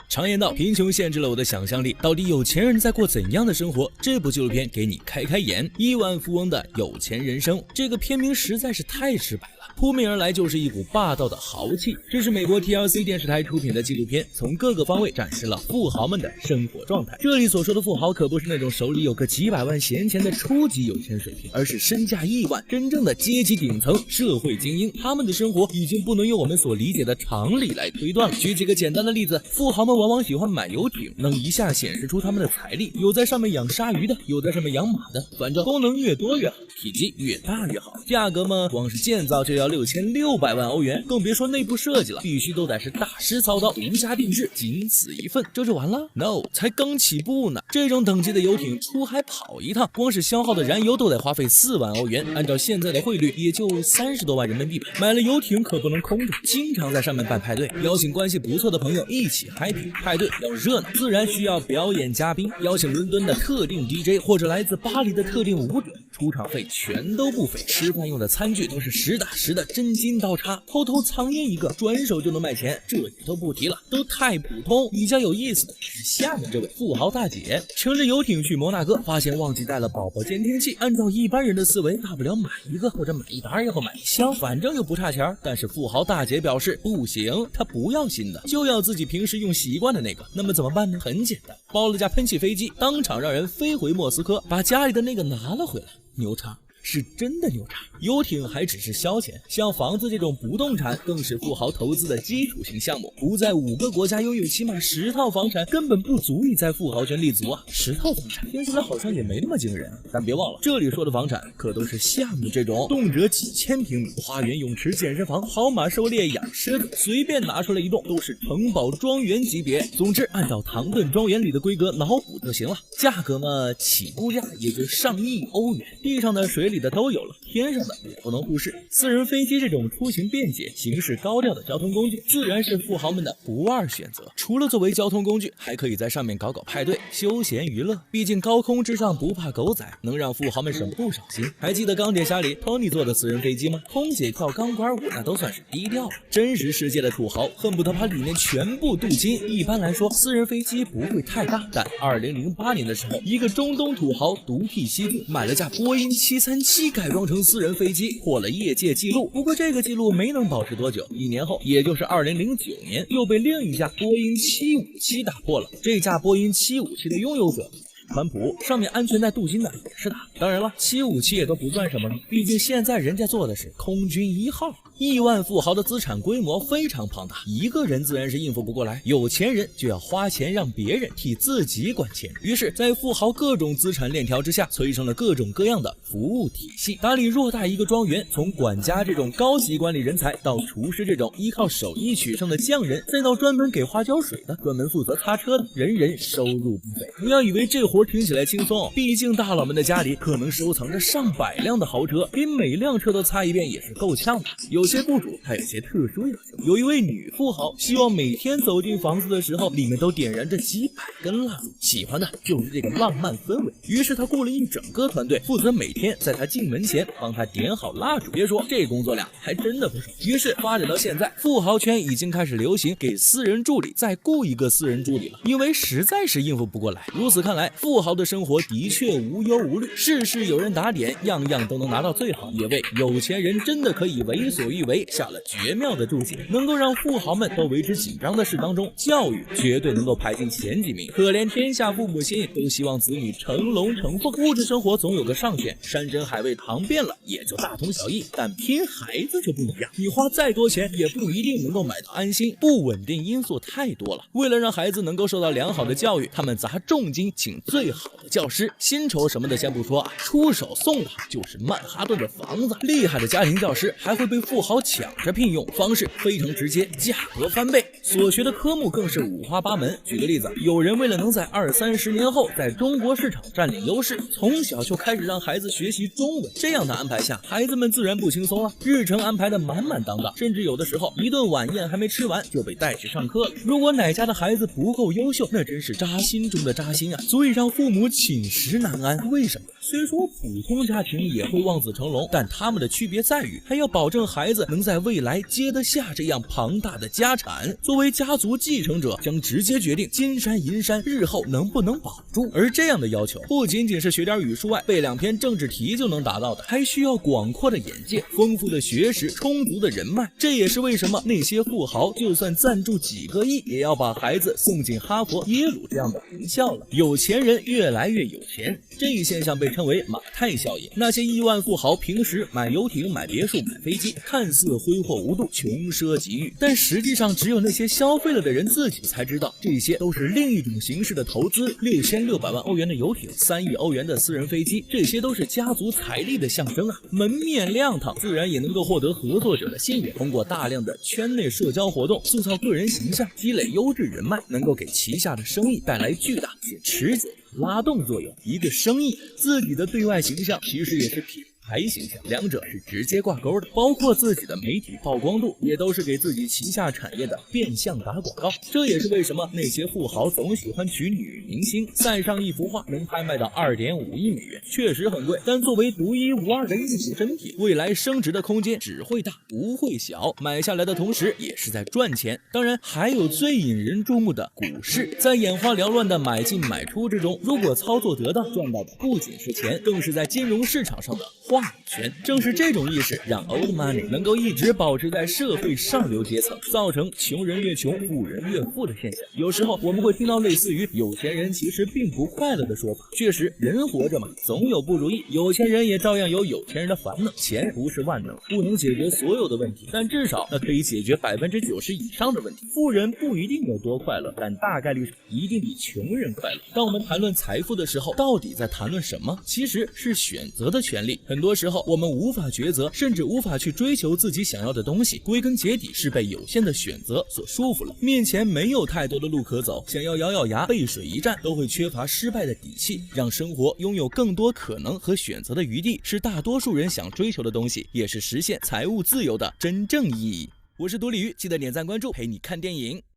常言道，贫穷限制了我的想象力，到底有钱人在过怎样的生活？这部纪录片给你开开眼，亿万富翁的有钱人生。这个片名实在是太直白了，扑面而来就是一股霸道的豪气。这是美国 TLC 电视台出品的纪录片，从各个方位展示了富豪们的生活状态。这里所说的富豪可不是那种手里有个几百万闲钱的初级有钱水平，而是身价亿万，真正的阶级顶层社会精英。他们的生活已经不能用我们所理解的常理来推断了。举几个简单的例子，富豪们往往喜欢买游艇，能一下显示出他们的财力。有在上面养鲨鱼的，有在上面养马的，反正功能越多越好，体积越大越好。价格嘛，光是建造就要6600万欧元，更别说内部设计了，必须都得是大师操刀，独家定制，仅此一份，这就完了 ？No， 才刚起步呢。这种等级的游艇出海跑一趟，光是消耗的燃油都得花费4万欧元，按照现在的汇率也就30多万人民币吧。买了游艇可不能空着，经常在上面办派对，邀请关系不错的朋友一起 happy。派对要热闹，自然需要表演嘉宾，邀请伦敦的特定 DJ 或者来自巴黎的特定舞者，出场费全都不菲。吃饭用的餐具都是实打实的真金刀叉，偷偷藏烟一个，转手就能卖钱。这也都不提了，都太普通。比较有意思的是下面这位富豪大姐，乘着游艇去摩纳哥，发现忘记带了宝宝监听器。按照一般人的思维，大不了买一个或者买一打，然后买一箱，反正又不差钱。但是富豪大姐表示不行，她不要新的，就要自己平时用习惯的那个。那么怎么办呢？很简单，包了架喷气飞机，当场让人飞回莫斯科，把家里的那个拿了回来。牛叉，是真的牛叉。游艇还只是消遣，像房子这种不动产更是富豪投资的基础性项目。不在5个国家拥有起码10套房产，根本不足以在富豪圈立足啊！10套房产听起来好像也没那么惊人，但别忘了，这里说的房产可都是下面这种动辄几千平米，花园、泳池、健身房、跑马、狩猎、养狮子，随便拿出来一栋都是城堡庄园级别。总之，按照唐顿庄园里的规格脑补就行了。价格嘛，起步价也就上亿欧元，地上的、水里的都有了，天上的也不能忽视。私人飞机这种出行便捷、形式高调的交通工具，自然是富豪们的不二选择。除了作为交通工具，还可以在上面搞派对、休闲娱乐。毕竟高空之上不怕狗仔，能让富豪们省不少心。还记得钢铁侠里托尼坐的私人飞机吗？空姐跳钢管舞那都算是低调了。真实世界的土豪恨不得把里面全部镀金。一般来说，私人飞机不会太大，但2008年的时候，一个中东土豪独辟蹊径，买了架波音737改装成私人飞机，破了业界纪录。不过这个纪录没能保持多久，1年后，也就是2009年，又被另一架波音757打破了。这架波音757的拥有者川普，上面安全带镀金的也是他。当然了，757也都不算什么了，毕竟现在人家做的是空军1号。亿万富豪的资产规模非常庞大，一个人自然是应付不过来，有钱人就要花钱让别人替自己管钱。于是，在富豪各种资产链条之下，催生了各种各样的服务体系，打理偌大一个庄园，从管家这种高级管理人才，到厨师这种依靠手艺取胜的匠人，再到专门给花浇水的，专门负责擦车的，人人收入不菲。不要以为这活听起来轻松，毕竟大佬们的家里可能收藏着上百辆的豪车，给每辆车都擦一遍也是够呛的。有些雇主还有些特殊要求，有一位女富豪希望每天走进房子的时候，里面都点燃着几百根蜡烛，喜欢的就是这个浪漫氛围。于是他雇了一整个团队，负责每天在他进门前帮他点好蜡烛。别说这工作量还真的不少。于是发展到现在，富豪圈已经开始流行给私人助理再雇一个私人助理了，因为实在是应付不过来。如此看来，富豪的生活的确无忧无虑，事事有人打点，样样都能拿到最好，也为有钱人真的可以为所欲为下了绝妙的注解。能够让富豪们都为之紧张的事当中，教育绝对能够排进前几名。可怜天下父母心，都希望子女成龙成凤，物质生活总有个上限，山珍海味尝遍了也就大同小异。但拼孩子就不一样，你花再多钱也不一定能够买到安心，不稳定因素太多了。为了让孩子能够受到良好的教育，他们砸重金请最好的教师，薪酬什么的先不说啊，出手送的就是曼哈顿的房子。厉害的家庭教师还会被富豪抢着聘用，方式非常直接，价格翻倍，所学的科目更是五花八门。举个例子，有人为了能在20-30年后在中国市场占领优势，从小就开始让孩子学习中文。这样的安排下，孩子们自然不轻松了，日程安排的满满当当，甚至有的时候一顿晚宴还没吃完就被带去上课了。如果哪家的孩子不够优秀，那真是扎心中的扎心啊，足以让父母寝食难安。为什么？虽说普通家庭也会望子成龙，但他们的区别在于还要保证孩子子能在未来接得下这样庞大的家产。作为家族继承者，将直接决定金山银山日后能不能保住。而这样的要求不仅仅是学点语数外、背2篇政治题就能达到的，还需要广阔的眼界、丰富的学识、充足的人脉。这也是为什么那些富豪就算赞助几个亿，也要把孩子送进哈佛、耶鲁这样的名校了。有钱人越来越有钱，这一现象被称为马太效应。那些亿万富豪平时买游艇、买别墅、买飞机，看似挥霍无度、穷奢极欲，但实际上只有那些消费了的人自己才知道，这些都是另一种形式的投资。6600万欧元的游艇，3亿欧元的私人飞机，这些都是家族财力的象征啊。门面亮堂，自然也能够获得合作者的信任。通过大量的圈内社交活动，塑造个人形象，积累优质人脉，能够给旗下的生意带来巨大且持久的拉动作用。一个生意自己的对外形象其实也是品牌形象，两者是直接挂钩的，包括自己的媒体曝光度，也都是给自己旗下产业的变相打广告。这也是为什么那些富豪总喜欢娶女明星，塞上一幅画能拍卖到2.5亿美元，确实很贵，但作为独一无二的艺术珍品，未来升值的空间只会大不会小。买下来的同时也是在赚钱。当然还有最引人注目的股市，在眼花缭乱的买进买出之中，如果操作得当，赚到的不仅是钱，更是在金融市场上的话语权。正是这种意识让 old money 能够一直保持在社会上流阶层，造成穷人越穷富人越富的现象。有时候我们会听到类似于有钱人其实并不快乐的说法。确实，人活着嘛，总有不如意，有钱人也照样有有钱人的烦恼。钱不是万能，不能解决所有的问题，但至少那可以解决90%以上的问题。富人不一定有多快乐，但大概率上一定比穷人快乐。当我们谈论财富的时候，到底在谈论什么？其实是选择的权利。很多时候我们无法抉择，甚至无法去追求自己想要的东西，归根结底是被有限的选择所束缚了。面前没有太多的路可走，想要咬咬牙背水一战，都会缺乏失败的底气。让生活拥有更多可能和选择的余地，是大多数人想追求的东西，也是实现财务自由的真正意义。我是独立鱼，记得点赞关注，陪你看电影。